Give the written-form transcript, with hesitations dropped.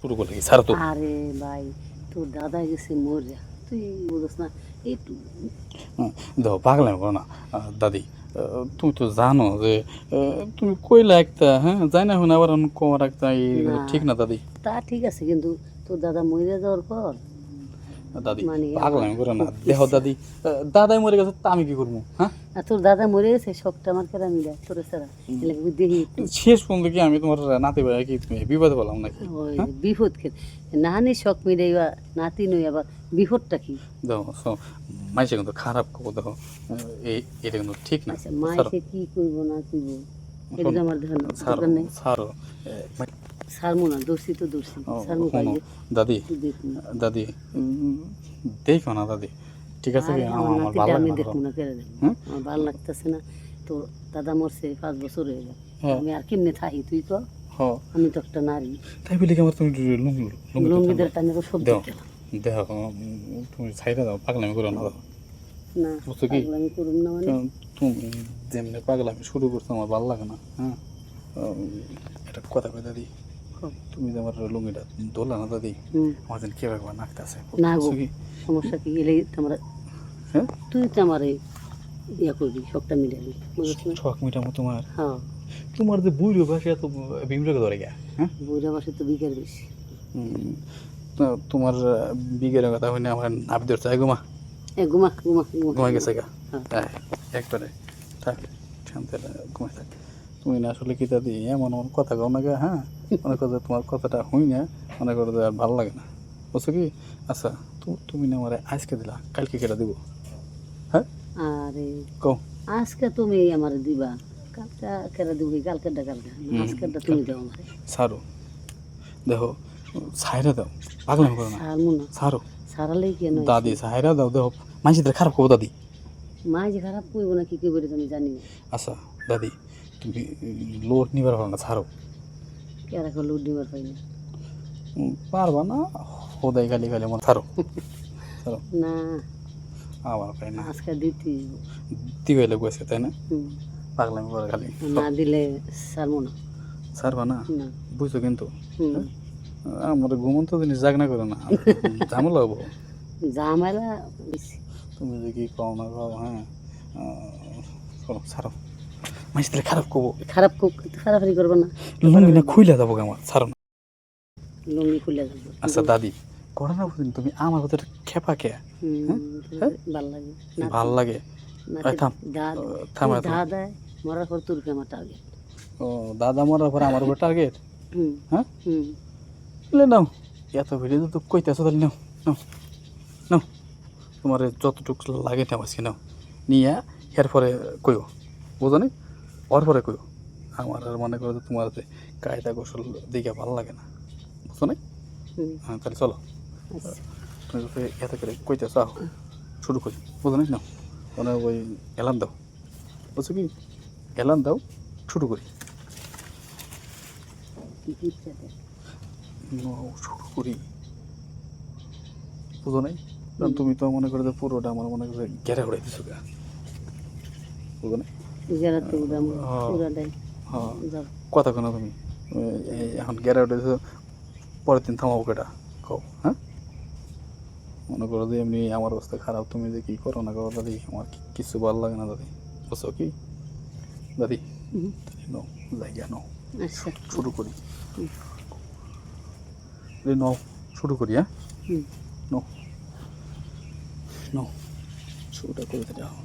শুরু করলে কি ছাড় তো। আরে ভাই তোর দাদা গেছে মরে, তুই বুঝছ না একটু। দেখো পাগলামি করো না দাদি। তুমি তো জানো যে তুমি কইলা একটা, হ্যাঁ যাই না এখন আবার কমার একটা, না ঠিক না দাদি। তা ঠিক আছে, কিন্তু তোর দাদা মরে যাওয়ার পর দাদি মানে পাগলামি করো না, খুব দেখো ইচ্ছা। দাদি, দাদাই মরে গেছে তা আমি কি করবো, হ্যাঁ? আর তোর দাদা মরে গেছে শখটা আমার কেন মিলে তোর ছাড়া, এলাকা দেখি একটু। শেষ পর্যন্ত কি আমি তোমার নাতি ভাই কি তুমি বিপদে বললাম নাকি? ওই বিপদ খেয়ে নাহানি শখ মিলাইবা, নাতি নই আবার বিপদটা কি? দেখো মাইসে কিন্তু খারাপ খবর, দেখো এটা কিন্তু ঠিক না। আচ্ছা মাইসে কি করবো না করবো এটা আমার দরকার নেই। ছাড়ো সারমো না, দোষী তো দোষী, সারমো পাইলে দাদি। দেখুন দাদি দেখো না দাদি, ঠিক আছে? আমার আমার নাতিটা ভালো আমি লাগে দেখবো না। না, কেড়ে দেবো। হুম? আমার ভালো লাগতেছে না। তো দাদা মরছে 5 বছর হয়ে গেল, হ্যাঁ। আমি আর কেমনে থাকি তুই তো? হ্যাঁ আমি তো একটা নারী, তাই বলি কি আমার তুমি লুঙ্গিদের টানে তো সব দেখো দিতে না। দেখো তুমি ছাইরা দাও, পাগলামি করো না। না বুঝছো কি? পাগলামি করুম না মানে? তুমি যেমনি পাগলামি শুরু করছো আমার ভালো লাগে না, হ্যাঁ? একটা কথা কই দাদি, তুমি যে আমার লুঙ্গিটা ধরলা না দাদি, আমার যেন কে একবার নাকতেছে। না গো, কি সমস্যা কি এলে তোমরা, হ্যাঁ তুই তো আমার ইয়া করবি, শখটা মিলাবি, বুঝছ না? শখ মিটামো তোমার? হ্যাঁ তোমার যে বুড়ো ভাষা এত বিমলাকে ধরে গা, হ্যাঁ? বুড়া বাসে তো বিকার বেশি। তো তোমার বিগের কথা হইনি আমার নাপ ধরছে, ঘুমা ঘুমা ঘুমা ঘুমাই গেছে গা। হ্যাঁ। একবারে থাক, শান্তি ঘুমাই থাক। তুমি না আসলে কি দাদি এমন এমন কথা কও না গা, হ্যাঁ? মনে করো যে তোমার কথাটা হই না, মনে করো যে আর ভালো লাগে না, বুঝছো কি? আচ্ছা তুমি না আমার আজকে দিলা, কালকে কেটে দিব, হ্যাঁ? আরে কও আজকে তুমি আমার দিবা, কালকে কেরা দিবি, কালকেরটা কালকে, আজকেরটা তুমি দাও আমারে। সারো, দেখো সাইরা দাও, পাগলামি করো না, সারমু না, সারো সারালেই কেন দাদি, সাইরা দাও। দেখো মানুষদের খারাপ করবো দাদি। মা যে খারাপ করবো না কি করবো এটা আমি জানি না। আচ্ছা দাদি তুমি লোড নিবার পারো না, ছাড়ো। কেরা করলে উদ্দিবার পাই না। পারবা না, হোদাই খালি খালি মনে, ছাড়ো ছাড়ো। না আবার পাই না, আজকে দিতে দিবাইলে গেছে তাই না? পাগলামি করে খালি, না দিলে সারমু না। ছাড়বা না, না বুঝছো কিন্তু? আমার ঘুমন্ত জিনিস জাগ না করো না, ঝামেলা হবো। ঝামেলা বেশি। তুমি যে কি কও না কও, হ্যাঁ? শোনো ছাড়ো, মানুষদের খারাপ করবো। খারাপারি করবো না, লুঙ্গি না খুইলে যাবো আমার, ছাড়ো না। লুঙ্গি খুলে যাবো। আচ্ছা দাদি করে না বুঝিনি তুমি আমার কথা খেপা কে, ভাল লাগে ভাল লাগে? থাম থাম, দাদা মরার পর তোর আমার টার্গেট। ও দাদা মরার পরে আমার উপর টার্গেট, হ্যাঁ? হুম নাও এত ভিডিও তো কইতেছো, তাহলে নাও নাও নাও, তোমার যতটুকু লাগে নাও আজকে নাও, নিয়ে এর পরে কইও, বুঝো নি? ওর পরে কইও। আমার আর মনে করো যে তোমার যে কায়দা কৌশল দিকে ভালো লাগে না, বুঝছো নি? হ্যাঁ তাহলে চলো, তুমি এত করে কইতেছো, আহ শুরু করি, বুঝো নি? নাও মানে ওই এলান দাও, বুঝছো কি? এলান দাও, শুরু করি। শুরু করি, বুঝো নাই? কারণ তুমি তো মনে করো যে পুরোটা আমার মনে করে ঘেরা উড়াই দিছো গা, বুঝো না? হ্যাঁ কথা কেন তুমি এখন ঘেরা উঠে দিছো, পরের দিন থামাবো কেটা কও, হ্যাঁ? মনে করো যে এমনি আমার অবস্থা খারাপ, তুমি যে কি করো না করো দাদি, আমার কিছু ভালো লাগে না দাদি, বুঝছো কি দাদি? নাও জায়গা নাও, শুরু করি, নাও শুরু করি, হ্যাঁ? নাও নাও শুরুটা করে যাও।